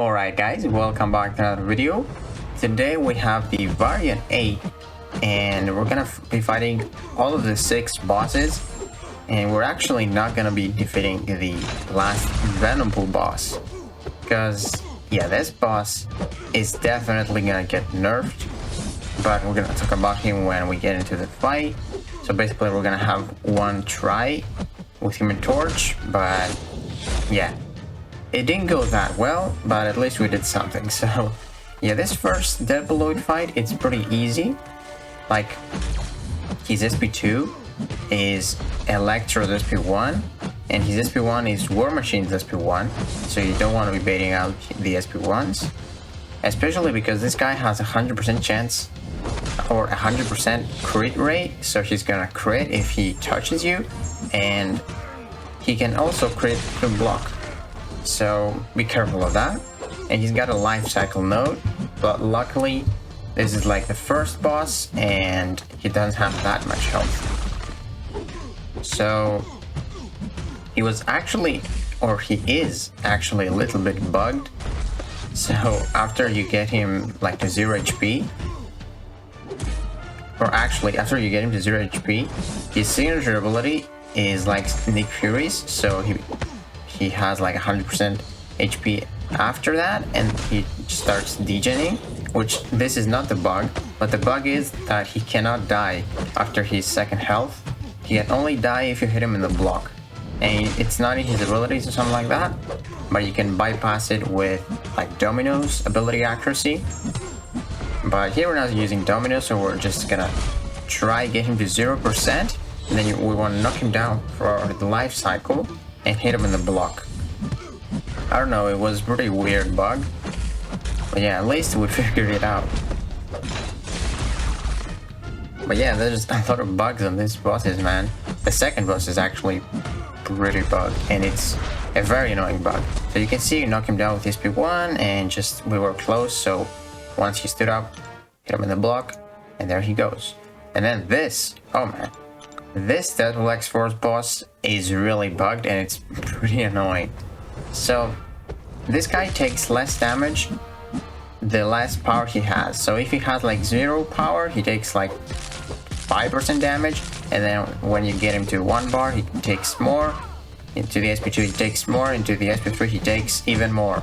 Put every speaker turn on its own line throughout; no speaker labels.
Alright guys, welcome back to another video. Today we have the Variant 8 and we're gonna be fighting all of the 6 bosses, and we're actually not gonna be defeating the last Venompool boss because yeah, this boss is definitely gonna get nerfed, but we're gonna talk about him when we get into the fight. So basically we're gonna have one try with Human Torch, but yeah, it didn't go that well, but at least we did something. So yeah, this first deadpool fight, it's pretty easy. Like, his SP2 is Electro's SP1 and his SP1 is War Machine's SP1, so you don't want to be baiting out the SP1s, especially because this guy has a 100% chance or 100% crit rate, so he's gonna crit if he touches you, and he can also crit through block. So be careful of that. And he's got a life cycle node, but luckily this is like the first boss and he doesn't have that much health. So he was actually, or he is actually a little bit bugged. So after you get him like to 0 HP, or actually after you get him to 0 HP, his signature ability is like Nick Fury's, so he has like 100% HP after that, and he starts degening, which this is not the bug, but the bug is that he cannot die after his second health. He can only die if you hit him in the block, and it's not in his abilities or something like that, but you can bypass it with like Domino's ability accuracy. But here we're not using Domino, so we're just gonna try get him to 0%, and then we want to knock him down for the life cycle and hit him in the block. I don't know, it was a pretty weird bug, but yeah, at least we figured it out. But yeah, there's a lot of bugs on these bosses, man. The second boss is actually pretty bugged, and it's a very annoying bug. So you can see you knock him down with SP1 and just we were close, so once he stood up, hit him in the block, and there he goes. And then this, oh man, this Deadpool X-Force boss is really bugged and it's pretty annoying. So this guy takes less damage the less power he has. So if he has like 0 power, he takes like 5% damage, and then when you get him to 1 bar, he takes more. Into the SP2 he takes more, into the SP3 he takes even more.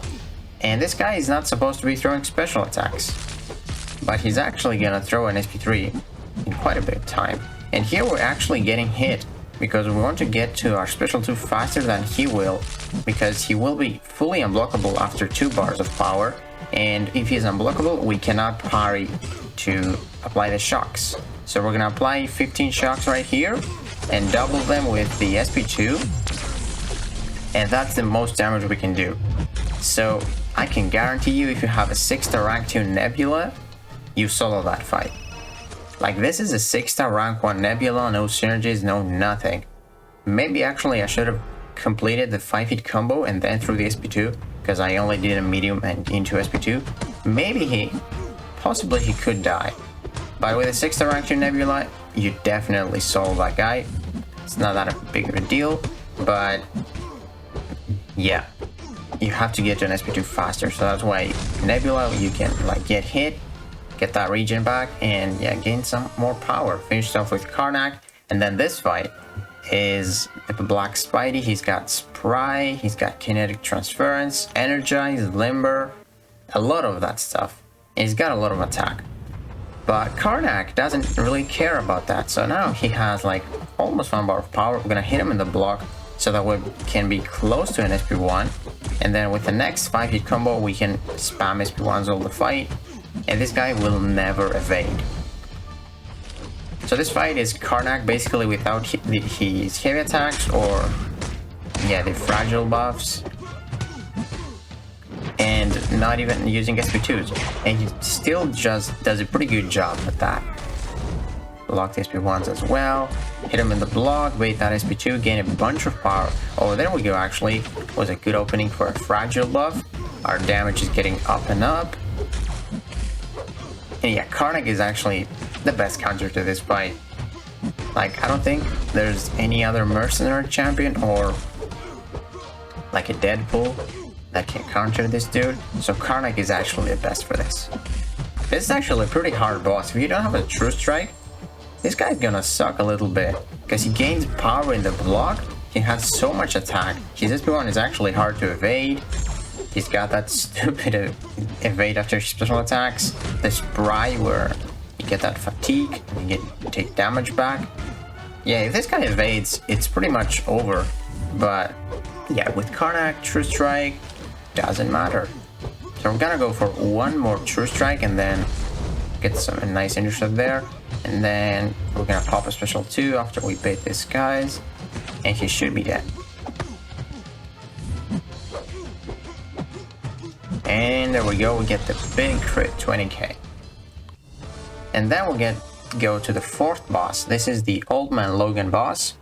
And this guy is not supposed to be throwing special attacks, but he's actually gonna throw an SP3 in quite a bit of time. And here we're actually getting hit because we want to get to our special 2 faster than he will, because he will be fully unblockable after 2 bars of power, and if he's unblockable we cannot parry to apply the shocks. So we're gonna apply 15 shocks right here and double them with the SP2, and that's the most damage we can do. So I can guarantee you, if you have a 6-star rank 2 Nebula, you solo that fight. Like, this is a 6-star rank 1 Nebula, no synergies, no nothing. Maybe actually I should have completed the 5-hit combo and then threw the SP2, because I only did a medium and into SP2. Maybe possibly he could die. But with a 6-star rank 2 Nebula, you definitely solo that guy. It's not that big of a deal, but yeah, you have to get to an SP2 faster, so that's why Nebula, you can like get hit, get that regen back, and yeah, gain some more power. Finish off with Karnak, and then this fight is the Black Spidey. He's got Spry, he's got Kinetic Transference, Energize, Limber, a lot of that stuff. And he's got a lot of attack. But Karnak doesn't really care about that, so now he has like almost 1 bar of power. We're gonna hit him in the block so that we can be close to an SP1, and then with the next 5-hit combo we can spam SP1s all the fight, and this guy will never evade. So this fight is Karnak basically without his heavy attacks, or yeah, the fragile buffs, and not even using SP2s, and he still just does a pretty good job at that. Block the SP1s as well, hit him in the block, bait that SP2, gain a bunch of power. Oh, there we go, actually was a good opening for a fragile buff. Our damage is getting up and up. And yeah, Karnak is actually the best counter to this fight. Like, I don't think there's any other mercenary champion or like a Deadpool that can counter this dude. So Karnak is actually the best for this. This is actually a pretty hard boss. If you don't have a True Strike, this guy's gonna suck a little bit because he gains power in the block. He has so much attack. His SP1 is actually hard to evade. He's got that stupid evade after special attacks. The spray where you get that fatigue and you take damage back. Yeah, if this guy evades, it's pretty much over. But yeah, with Karnak, True Strike, doesn't matter. So we're gonna go for one more True Strike and then get some nice intercept there. And then we're gonna pop a special 2 after we bait these guys. And he should be dead. And there we go, we get the big crit 20k. And then we'll go to the fourth boss. This is the Old Man Logan boss.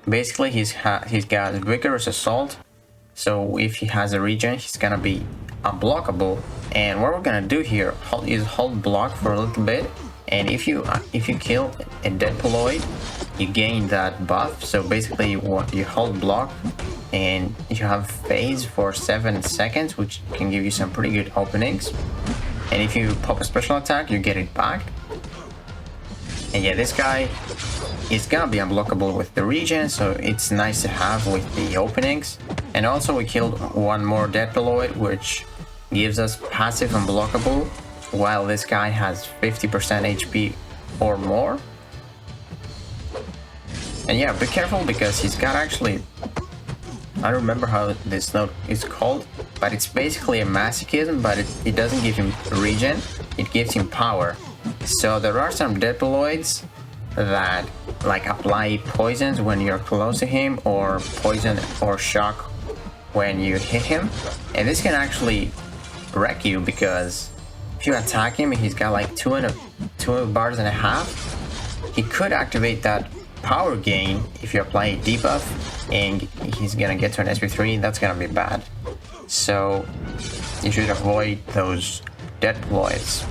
Basically he's got Vigorous Assault. So if he has a regen, he's gonna be unblockable. And what we're gonna do here is hold block for a little bit. And if you kill a deadpooloid, you gain that buff. So basically you hold block and you have phase for 7 seconds, which can give you some pretty good openings. And if you pop a special attack, you get it back. And yeah, this guy is gonna be unblockable with the regen, so it's nice to have with the openings. And also we killed one more deadpooloid, which gives us passive unblockable, while this guy has 50% HP or more. And yeah, be careful because he's got actually, I don't remember how this note is called, but it's basically a masochism, but it doesn't give him regen, it gives him power. So there are some deadpooloids that like apply poisons when you're close to him, or poison or shock when you hit him. And this can actually wreck you because if you attack him and he's got like 2 bars and a half, he could activate that power gain if you apply a debuff and he's gonna get to an SP3. That's gonna be bad. So you should avoid those deadpooloids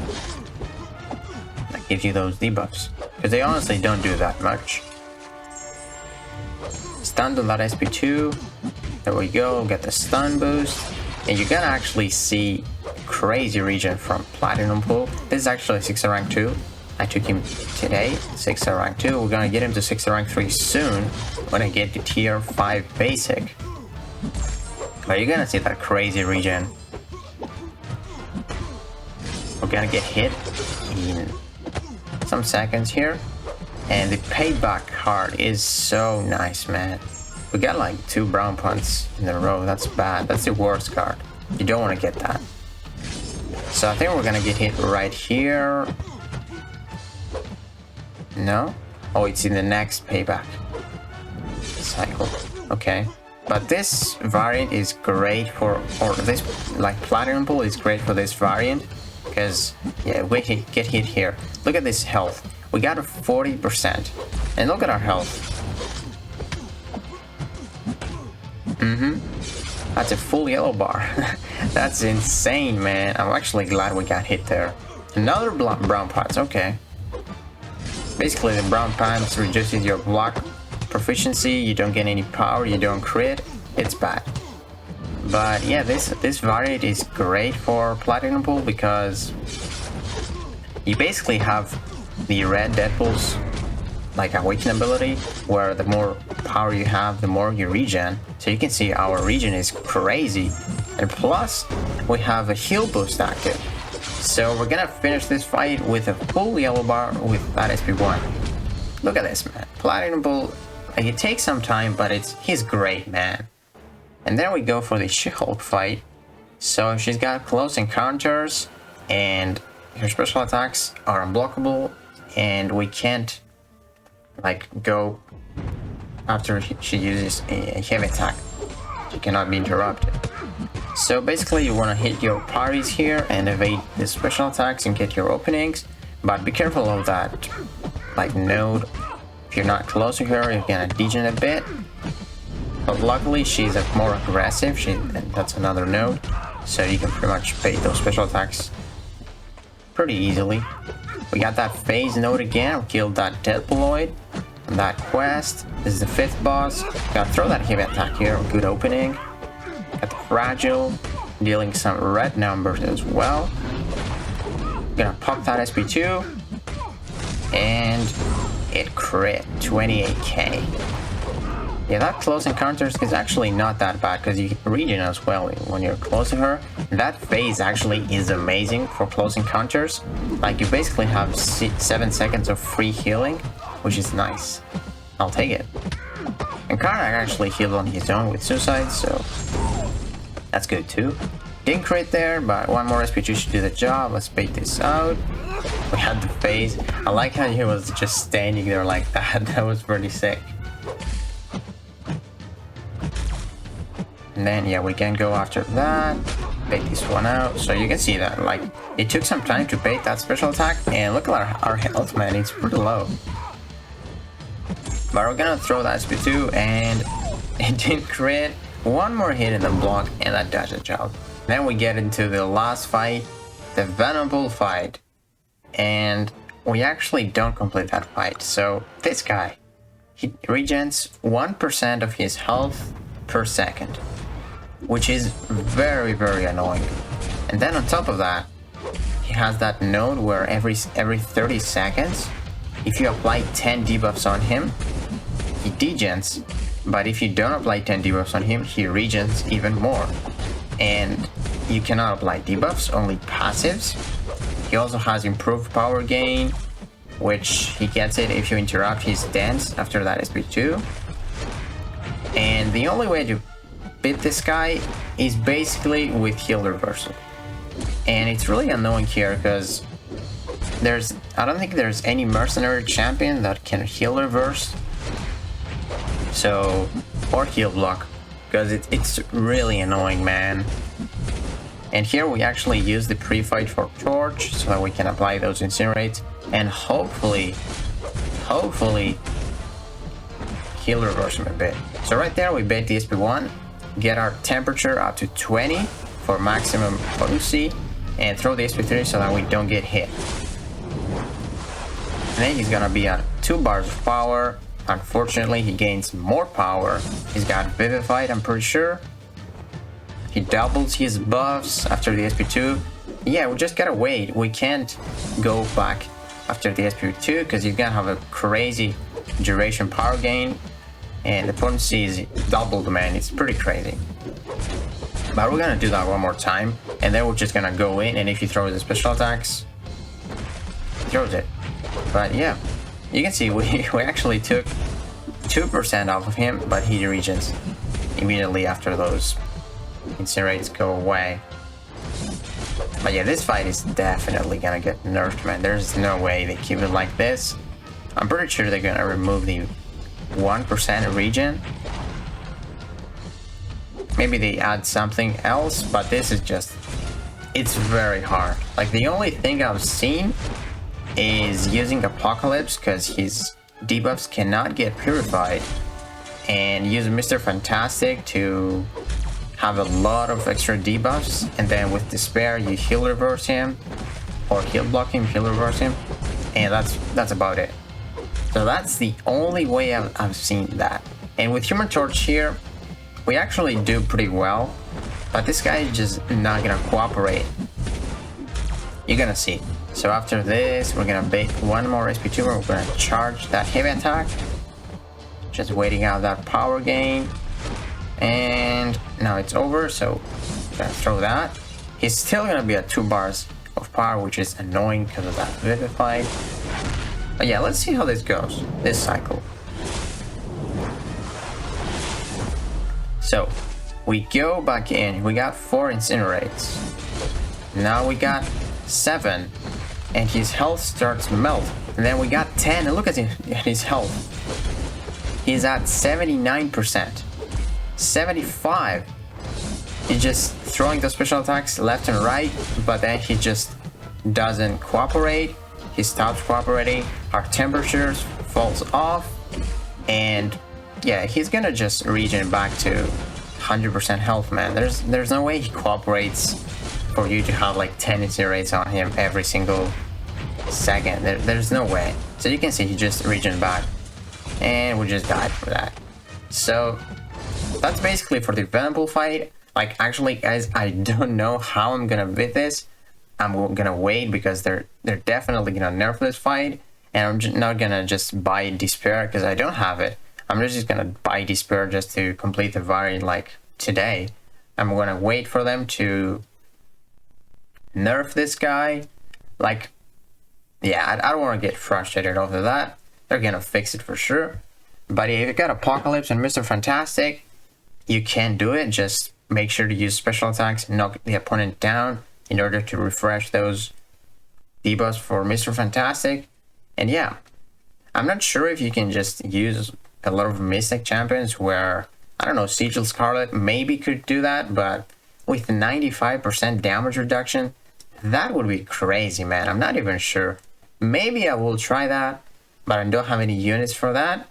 that give you those debuffs, because they honestly don't do that much. Stunned on that SP2. There we go, get the stun boost. And you're gonna actually see crazy regen from Venompool. This is actually 6 rank 2. I took him today, 6 rank 2. We're gonna get him to 6 rank 3 soon when I get to tier 5 basic. But you're gonna see that crazy regen. We're gonna get hit in some seconds here. And the payback card is so nice, man. We got like 2 brown punts in a row. That's bad. That's the worst card. You don't want to get that. So I think we're gonna get hit right here. No? Oh, it's in the next payback cycle. Okay. But this variant is great for, or this, like Venompool is great for this variant. Because, yeah, we get hit here. Look at this health. We got a 40%. And look at our health. That's a full yellow bar. That's insane, man. I'm actually glad we got hit there. Another brown pants, okay. Basically, the brown pants reduces your block proficiency. You don't get any power, you don't crit. It's bad. But yeah, this variant is great for Venompool because you basically have the red Deadpool's like awaken ability, where the more power you have, the more you regen. So you can see our regen is crazy. And plus, we have a heal boost active. So we're gonna finish this fight with a full yellow bar with that SP1. Look at this, man. Venompool, like, it takes some time, but he's great, man. And then we go for the She-Hulk fight. So she's got close encounters, and her special attacks are unblockable, and we can't like go after she uses a heavy attack. She cannot be interrupted. So basically you want to hit your parries here and evade the special attacks and get your openings, but be careful of that like node. If you're not close to her, you're gonna degen a bit. But luckily she's more aggressive, that's another node, so you can pretty much bait those special attacks pretty easily. We got that phase node again, we killed that deadpooloid on that quest. This is the 5th boss. Gotta throw that heavy attack here, good opening. Got the fragile, dealing some red numbers as well. Gonna pop that SP2, and it crit 28k. Yeah, that close encounters is actually not that bad because you regen as well when you're close to her. That phase actually is amazing for close encounters. Like, you basically have 7 seconds of free healing, which is nice. I'll take it. And Karnak actually healed on his own with suicide, so that's good too. Didn't crit there, but one more SP2 should do the job. Let's bait this out. We had the phase. I like how he was just standing there like that. That was pretty sick. And then, yeah, we can go after that. Bait this one out. So you can see that, like, it took some time to bait that special attack. And look at our health, man. It's pretty low. But we're gonna throw that SP2, and it didn't crit. One more hit in the block, and that does the job. Then we get into the last fight, the Venompool fight. And we actually don't complete that fight. So this guy, he regens 1% of his health per second, which is very, very annoying. And then on top of that, he has that node where every 30 seconds, if you apply 10 debuffs on him, he degens. But if you don't apply 10 debuffs on him, he regens even more. And you cannot apply debuffs, only passives. He also has improved power gain, which he gets it if you interrupt his dance after that SP2. And the only way to beat this guy is basically with heal reversal. And it's really annoying here because I don't think there's any mercenary champion that can heal reverse. So, or heal block, because it's really annoying, man. And here we actually use the pre-fight for Torch so that we can apply those incinerates and hopefully heal reverse him a bit. So right there we bait the SP1, get our temperature up to 20 for maximum potency, and throw the SP3 so that we don't get hit. And then he's gonna be at 2 bars of power. Unfortunately, he gains more power. He's got Vivified, I'm pretty sure. He doubles his buffs after the SP2. Yeah, we just gotta wait. We can't go back after the SP2 because he's gonna have a crazy duration power gain. And the potency is doubled, man. It's pretty crazy. But we're gonna do that one more time. And then we're just gonna go in, and if he throws the special attacks, he throws it. But yeah, you can see we actually took 2% off of him, but he regens immediately after those incinerates go away. But yeah, this fight is definitely gonna get nerfed, man. There's no way they keep it like this. I'm pretty sure they're gonna remove the 1% regen. Maybe they add something else, but this is just, it's very hard. Like, the only thing I've seen is using Apocalypse because his debuffs cannot get purified, and use Mr. Fantastic to have a lot of extra debuffs, and then with Despair you heal reverse him, or heal block him, heal reverse him, and that's about it. So that's the only way I've seen that. And with Human Torch here, we actually do pretty well, but this guy is just not gonna cooperate. You're gonna see. So after this, we're gonna bait one more SP2 where we're gonna charge that heavy attack. Just waiting out that power gain. And now it's over, so we're gonna throw that. He's still gonna be at 2 bars of power, which is annoying because of that Vivified. But yeah, let's see how this goes, this cycle. So, we go back in, we got 4 incinerates. Now we got 7, and his health starts to melt. And then we got 10, and look at his health. He's at 79%, 75. He's just throwing the special attacks left and right, but then he just doesn't cooperate. He stops cooperating, our temperatures falls off, and yeah, he's gonna just regen back to 100% health, man. There's no way he cooperates for you to have like 10 incinerates on him every single second. There's no way. So you can see he just regen back, and we just died for that. So that's basically for the Venompool fight. Like, actually, guys, I don't know how I'm gonna beat this. I'm gonna wait because they're definitely gonna nerf this fight, and I'm just not gonna just buy Despair because I don't have it. I'm just gonna buy Despair just to complete the variant like today. I'm gonna wait for them to nerf this guy. Like, yeah, I don't want to get frustrated over that. They're gonna fix it for sure. But if you got Apocalypse and Mr. Fantastic, you can do it. Just make sure to use special attacks and knock the opponent down in order to refresh those debuffs for Mr. Fantastic. And yeah, I'm not sure if you can just use a lot of Mystic champions where, I don't know, Sigil Scarlet maybe could do that, but with 95% damage reduction, that would be crazy, man. I'm not even sure. Maybe I will try that, but I don't have any units for that.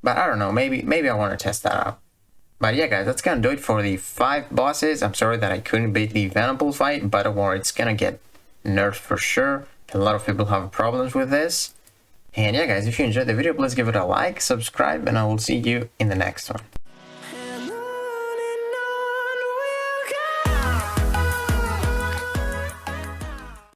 But I don't know, maybe I want to test that out. But yeah, guys, that's gonna do it for the 5 bosses. I'm sorry that I couldn't beat the Venompool fight, but don't worry, it's gonna get nerfed for sure. A lot of people have problems with this. And yeah, guys, if you enjoyed the video, please give it a like, subscribe, and I will see you in the next one.